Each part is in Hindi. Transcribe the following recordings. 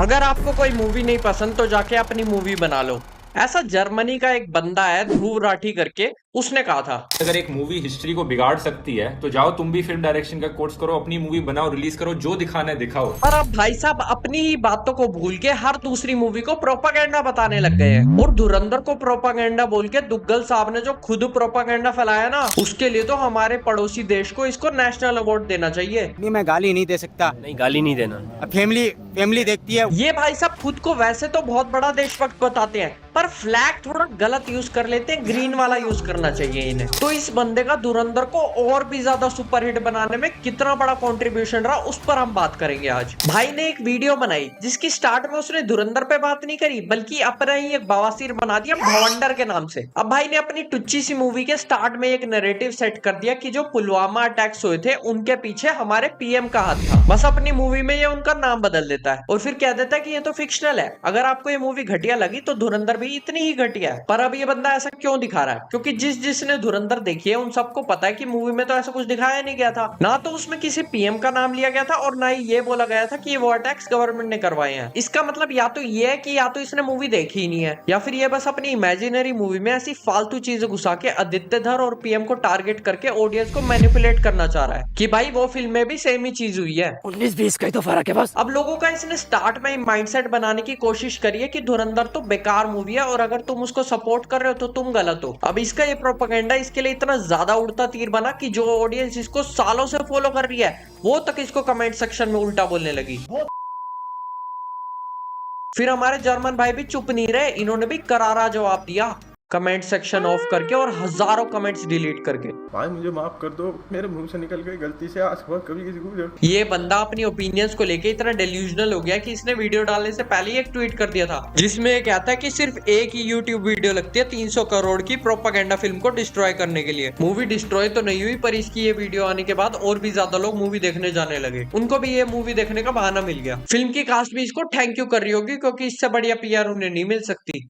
अगर आपको कोई मूवी नहीं पसंद तो जाके अपनी मूवी बना लो। ऐसा जर्मनी का एक बंदा है ध्रुव राठी करके, उसने कहा था अगर एक मूवी हिस्ट्री को बिगाड़ सकती है तो जाओ तुम भी फिल्म डायरेक्शन का कोर्स करो, अपनी मूवी बनाओ, रिलीज करो, जो दिखाना है दिखाओ। पर अब भाई साहब अपनी ही बातों को भूल के हर दूसरी मूवी को प्रोपागेंडा बताने लग गए हैं। और धुरंधर को प्रोपागेंडा बोल के दुग्गल साहब ने जो खुद प्रोपागेंडा फैलाया ना, उसके लिए तो हमारे पड़ोसी देश को इसको नेशनल अवार्ड देना चाहिए। नहीं, मैं गाली नहीं दे सकता। नहीं, गाली नहीं देना। फैमिली देखती है। ये भाई साहब खुद को वैसे तो बहुत बड़ा देशभक्त बताते हैं, पर फ्लैग थोड़ा गलत यूज कर लेते हैं, ग्रीन वाला यूज करना चाहिए इन्हें। तो इस बंदे का धुरंधर को और भी ज्यादा सुपरहिट बनाने में कितना बड़ा कंट्रीब्यूशन रहा, उस पर हम बात करेंगे आज। भाई ने एक वीडियो बनाई जिसकी स्टार्ट में उसने धुरंधर पे बात नहीं करी, बल्कि अपना ही एक बवासीर बना दिया भवंडर के नाम से। अब भाई ने अपनी टुच्ची सी मूवी के स्टार्ट में एक नैरेटिव सेट कर दिया कि जो पुलवामा अटैक्स हुए थे उनके पीछे हमारे पीएम का हाथ था। बस अपनी मूवी में ये उनका नाम बदल देता है और फिर कह देता है कि ये तो फिक्शनल है। अगर आपको ये मूवी घटिया लगी तो धुरंधर भी इतनी ही घटिया है। पर अब ये बंदा ऐसा क्यों दिखा रहा है? क्योंकि जिसने धुरंधर देखी है उन सबको पता है कि मूवी में तो ऐसा कुछ दिखाया नहीं गया था, ना तो उसमें किसी पीएम का नाम लिया गया था और ना ही ये बोला गया था कि वो अटैक्स गवर्नमेंट ने करवाए हैं। इसका मतलब या तो ये है कि या तो इसने मूवी देखी ही नहीं है, या फिर ये बस अपनी इमेजिनरी मूवी में ऐसी फालतू चीजें घुसा के आदित्य धर और पीएम को टारगेट करके ऑडियंस को मैनिपुलेट करना चाह रहा है कि भाई वो फिल्म में भी सेम ही चीज हुई है। 19-20 का ही तो फर्क है बस। अब लोगों का इसने स्टार्ट में माइंडसेट बनाने की कोशिश करी है कि धुरंधर तो बेकार मूवी है और अगर तुम उसको सपोर्ट कर रहे हो तो तुम गलत हो। अब इसका ये प्रोपेगेंडा इसके लिए इतना ज्यादा उड़ता तीर बना कि जो ऑडियंस इसको सालों से फॉलो कर रही है वो तक इसको कमेंट सेक्शन में उल्टा बोलने लगी। फिर हमारे जर्मन भाई भी चुप नहीं रहे, इन्होंने भी करारा जवाब दिया, कमेंट सेक्शन ऑफ करके और हजारों कमेंट्स डिलीट करके। भाई मुझे माफ कर दो, मेरे मुंह से निकल गई गलती से, आज सुबह कभी किसी को। ये बंदा अपनी ओपिनियंस को लेके इतना डेल्यूजनल हो गया कि इसने वीडियो डालने से पहले ही एक ट्वीट कर दिया था जिसमें ये कहता है कि सिर्फ एक ही यूट्यूब वीडियो लगती है 300 करोड़ की प्रोपेगेंडा फिल्म को डिस्ट्रॉय करने के लिए। मूवी डिस्ट्रॉय तो नहीं हुई, पर इसकी ये वीडियो आने के बाद और भी ज्यादा लोग मूवी देखने जाने लगे, उनको भी ये मूवी देखने का बहाना मिल गया। फिल्म की कास्ट भी इसको थैंक यू कर रही होगी क्योंकि इससे बढ़िया पीआर उन्हें नहीं मिल सकती।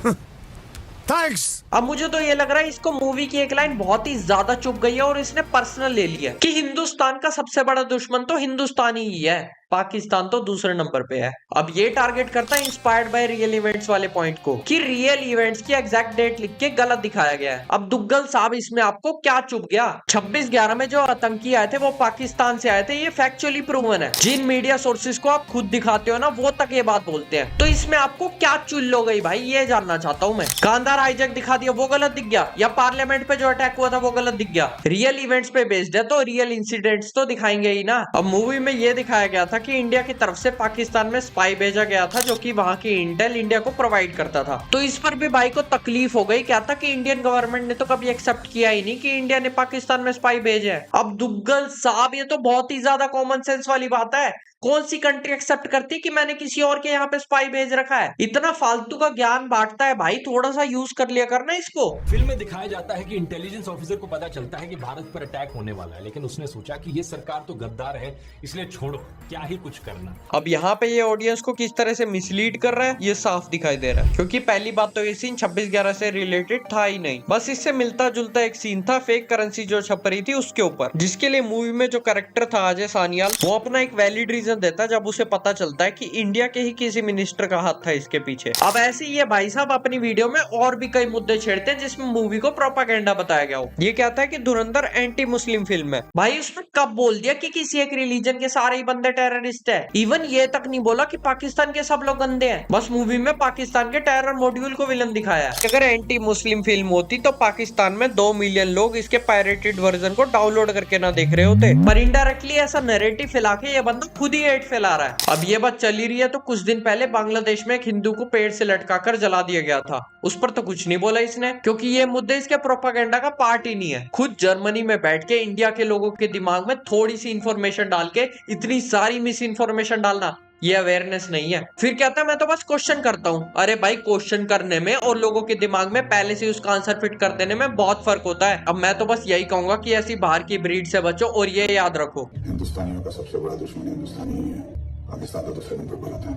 थैंक्स। अब मुझे तो ये लग रहा है इसको मूवी की एक लाइन बहुत ही ज्यादा चुभ गई है और इसने पर्सनल ले लिया कि हिंदुस्तान का सबसे बड़ा दुश्मन तो हिंदुस्तानी ही है, पाकिस्तान तो दूसरे नंबर पे है। अब ये टारगेट करता है इंस्पायर्ड बाय रियल इवेंट्स वाले पॉइंट को कि रियल इवेंट्स की एग्जैक्ट डेट लिख के गलत दिखाया गया है। अब दुग्गल साहब इसमें आपको क्या चुभ गया? 26/11 में जो आतंकी आए थे वो पाकिस्तान से आए थे, ये फैक्चुअली प्रूवन है। जिन मीडिया सोर्सेज को आप खुद दिखाते हो ना वो तक ये बात बोलते हैं, तो इसमें आपको क्या चुल हो गई भाई, ये जानना चाहता हूँ मैं। कांधार हाईजैक दिखा दिया वो गलत दिख गया, या पार्लियामेंट पे जो अटैक हुआ था वो गलत दिख गया? रियल इवेंट्स पे बेस्ड है तो रियल इंसिडेंट्स तो दिखाएंगे ही ना। अब मूवी में ये दिखाया गया था कि इंडिया की तरफ से पाकिस्तान में स्पाई भेजा गया था जो कि वहां की इंटेल इंडिया को प्रोवाइड करता था। तो इस पर भी भाई को तकलीफ हो गई, क्या था कि इंडियन गवर्नमेंट ने तो कभी एक्सेप्ट किया ही नहीं कि इंडिया ने पाकिस्तान में स्पाई भेजे है। अब दुग्गल साहब ये तो बहुत ही ज्यादा कॉमन सेंस वाली बात है, कौन सी कंट्री एक्सेप्ट करती है कि मैंने किसी और के यहाँ पे स्पाई भेज रखा है? इतना फालतू का ज्ञान बांटता है भाई, थोड़ा सा यूज कर लिया करना इसको। फिल्म में दिखाया जाता है कि इंटेलिजेंस ऑफिसर को पता चलता है कि भारत पर अटैक होने वाला है, लेकिन उसने सोचा कि ये सरकार तो गद्दार है, इसलिए छोड़ो, क्या ही कुछ करना। अब यहाँ पे ये ऑडियंस को किस तरह से मिसलीड कर रहा है ये साफ दिखाई दे रहा है, क्योंकि पहली बात तो ये सीन 26/11 से रिलेटेड था ही नहीं, बस इससे मिलता जुलता एक सीन था फेक करेंसी जो छप रही थी उसके ऊपर, जिसके लिए मूवी में जो कैरेक्टर था अजय सानियाल वो अपना एक वैलिड रीजन देता जब उसे पता चलता है कि इंडिया के ही किसी मिनिस्टर का हाथ था इसके पीछे। अब ऐसे ही ये भाई साहब अपनी वीडियो में और भी कई मुद्दे छेड़ते हैं जिसमें मूवी को प्रोपेगेंडा बताया गया हो। ये कहता है कि धुरंधर एंटी मुस्लिम फिल्म है। भाई उसने कब बोल दिया कि किसी एक रिलीजन के सारे ही बंदे टेररिस्ट है? इवन ये तक नहीं बोला कि पाकिस्तान के सब लोग गंदे हैं, बस मूवी में पाकिस्तान के टेरर मॉड्यूल को विलन दिखाया है। अगर एंटी मुस्लिम फिल्म होती तो पाकिस्तान में 2 मिलियन लोग इसके पायरेटेड वर्जन को डाउनलोड करके ना देख रहे होते, पर इनडायरेक्टली ऐसा नैरेटिव फैला के ये बंदा खुद ही हेट फैला रहा है। अब ये बात चली रही है तो कुछ दिन पहले बांग्लादेश में एक हिंदू को पेड़ से लटकाकर जला दिया गया था, उस पर तो कुछ नहीं बोला इसने, क्योंकि ये मुद्दे इसके प्रोपेगेंडा का पार्ट ही नहीं है। खुद जर्मनी में बैठ के इंडिया के लोगों के दिमाग में थोड़ी सी इंफॉर्मेशन डाल के इतनी सारी मिस इन्फॉर्मेशन डालना, ये अवेयरनेस नहीं है। फिर कहता है मैं तो बस क्वेश्चन करता हूँ। अरे भाई क्वेश्चन करने में और लोगों के दिमाग में पहले से उसका आंसर फिट कर देने में बहुत फर्क होता है। अब मैं तो बस यही कहूंगा कि ऐसी बाहर की ब्रीड से बचो और ये याद रखो, हिंदुस्तानियों का सबसे बड़ा दुश्मन हिंदुस्तानी ही है, पाकिस्तान तो दूसरे नंबर पर आता है।